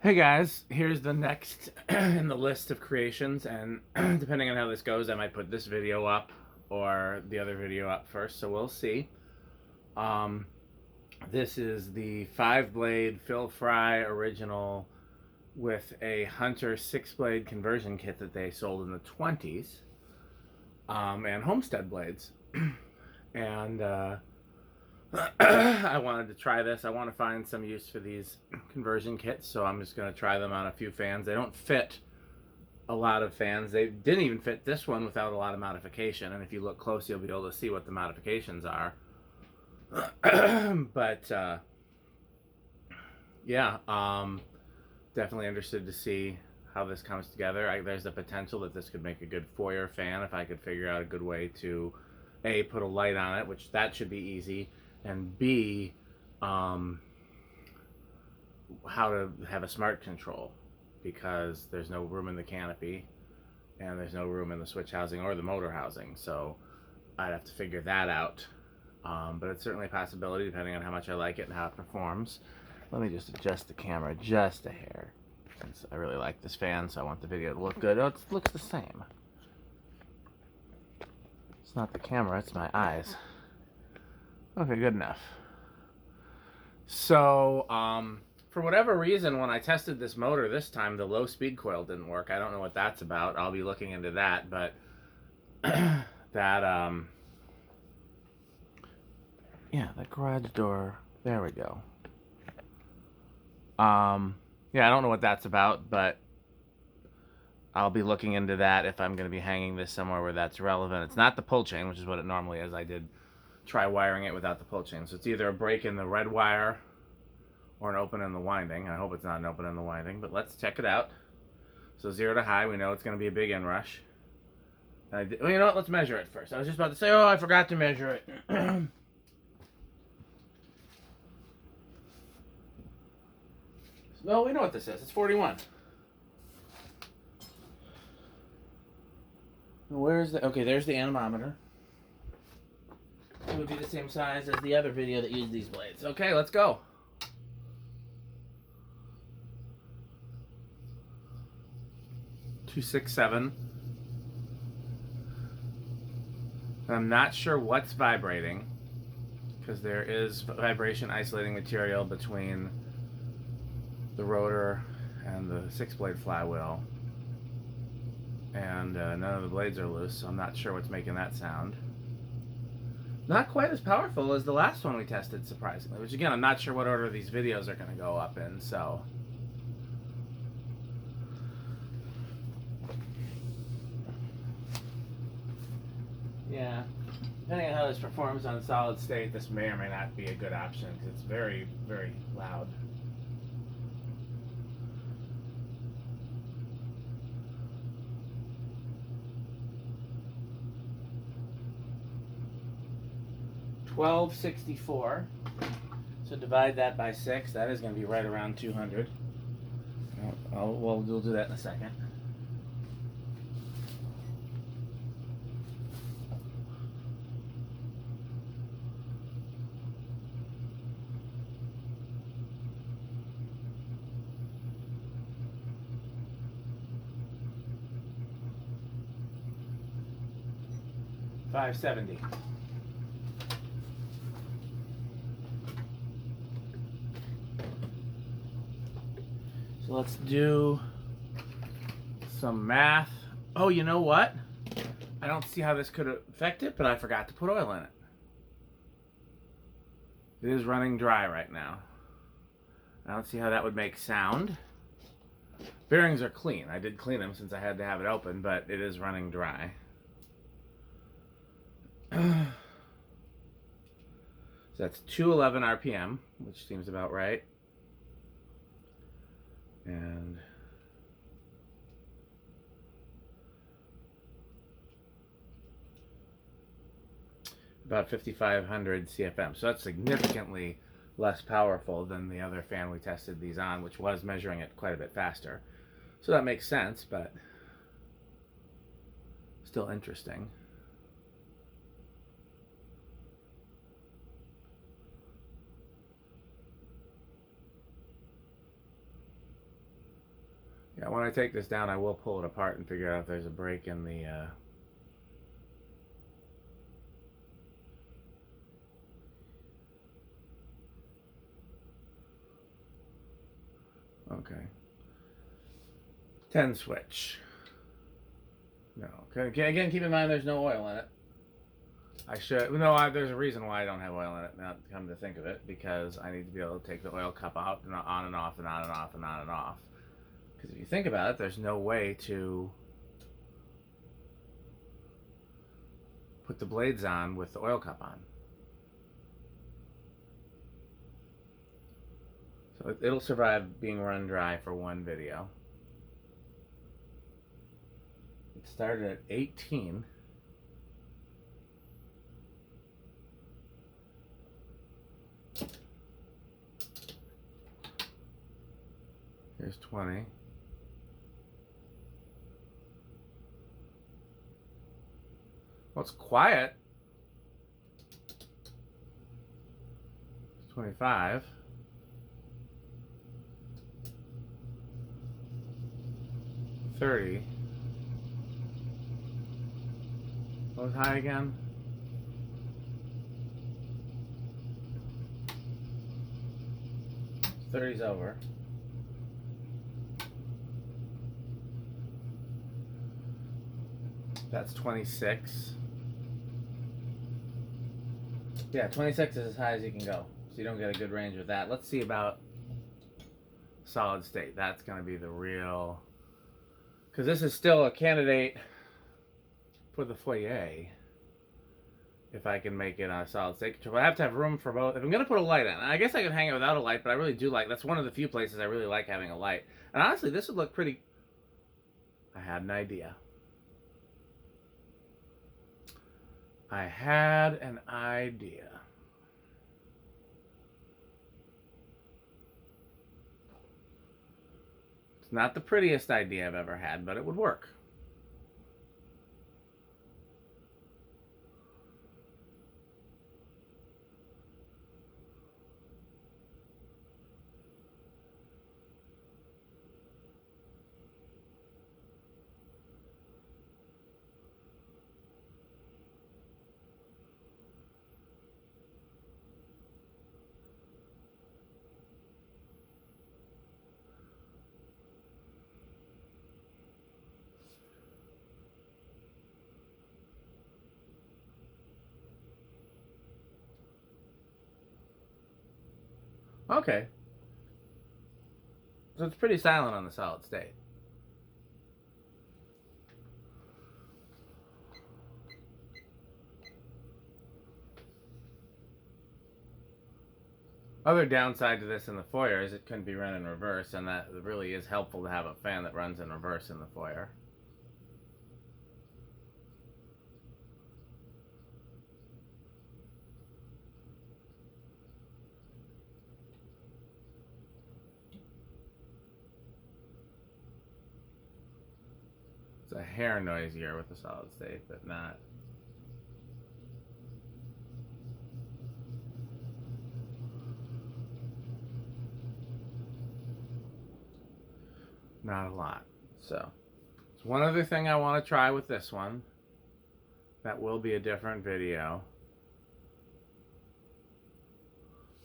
Hey guys, here's the next in the list of creations, and depending on how this goes, I might put this video up or the other video up first, so we'll see. Um, this is the 5-blade Phil Frey original with a Hunter 6-blade conversion kit that they sold in the 20s, and Homestead blades. And I wanted to try this. I want to find some use for these conversion kits, so I'm just going to try them on a few fans. They don't fit a lot of fans. They didn't even fit this one without a lot of modification, and if you look close, you'll be able to see what the modifications are. But yeah, definitely interested to see how this comes together. There's the potential that this could make a good foyer fan if I could figure out a good way to A, put a light on it, which that should be easy, and B, how to have a smart control, because there's no room in the canopy and there's no room in the switch housing or the motor housing, so I'd have to figure that out. But it's certainly a possibility depending on how much I like it and how it performs. Let me just adjust the camera just a hair, since I really like this fan, so I want the video to look good. Oh, it looks the same. It's not the camera, it's my eyes. Okay, good enough. So, for whatever reason, when I tested this motor this time, the low speed coil didn't work. I don't know what that's about. I'll be looking into that, but that, yeah, that garage door, there we go. Yeah, I don't know what that's about, but I'll be looking into that if I'm going to be hanging this somewhere where that's relevant. It's not the pull chain, which is what it normally is. I did try wiring it without the pull chain. So it's either a break in the red wire or an open in the winding. I hope it's not an open in the winding, but let's check it out. So 0 to high, we know it's going to be a big inrush. Well, you know what? Let's measure it first. I was just about to say, oh, I forgot to measure it. Well, we know what this is. It's 41. Where's the... Okay, there's the anemometer. It would be the same size as the other video that used these blades. Okay, let's go. $267. I'm not sure what's vibrating, because there is vibration isolating material between the rotor and the 6-blade flywheel, and none of the blades are loose, so I'm not sure what's making that sound. Not quite as powerful as the last one we tested, surprisingly, which again, I'm not sure what order these videos are going to go up in, so... Yeah, depending on how this performs on solid state, this may or may not be a good option, because it's very, very loud. $12.64. So divide that by 6. That is going to be right around 200. We'll do that in a second. $5.70. So let's do some math. Oh, you know what? I don't see how this could affect it, but I forgot to put oil in it. It is running dry right now. I don't see how that would make sound. Bearings are clean. I did clean them since I had to have it open, but it is running dry. So that's 211 RPM, which seems about right. And about 5,500 CFM. So that's significantly less powerful than the other fan we tested these on, which was measuring it quite a bit faster. So that makes sense, but still interesting. Yeah, when I take this down, I will pull it apart and figure out if there's a break in the okay. 10 switch. No. Again, keep in mind there's no oil in it. I should. No, there's a reason why I don't have oil in it, now come to think of it, because I need to be able to take the oil cup out and on and off and on and off and on and off. Because if you think about it, there's no way to put the blades on with the oil cup on. So it'll survive being run dry for one video. It started at 18. Here's 20. Well, it's quiet. 25. 30. What was high again? Thirty's over. That's 26. Yeah, 26 is as high as you can go. So you don't get a good range with that. Let's see about solid state. That's going to be the real... Because this is still a candidate for the foyer. If I can make it on a solid state control. I have to have room for both. If I'm going to put a light in, I guess I can hang it without a light, but I really do like... That's one of the few places I really like having a light. And honestly, this would look pretty... I had an idea. I had an idea. It's not the prettiest idea I've ever had, but it would work. Okay. So it's pretty silent on the solid state. Other downside to this in the foyer is it couldn't be run in reverse, and that really is helpful to have a fan that runs in reverse in the foyer. It's a hair noisier with the solid state, but not a lot. So it's one other thing I want to try with this one. That will be a different video.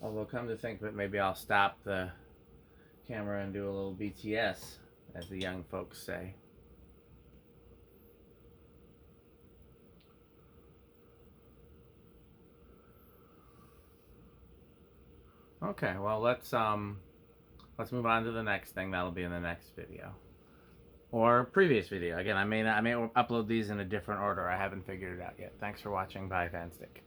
Although come to think of it, maybe I'll stop the camera and do a little BTS, as the young folks say. Okay, well let's move on to the next thing. That'll be in the next video. Or previous video. Again, I may upload these in a different order. I haven't figured it out yet. Thanks for watching. Bye, Fanstick.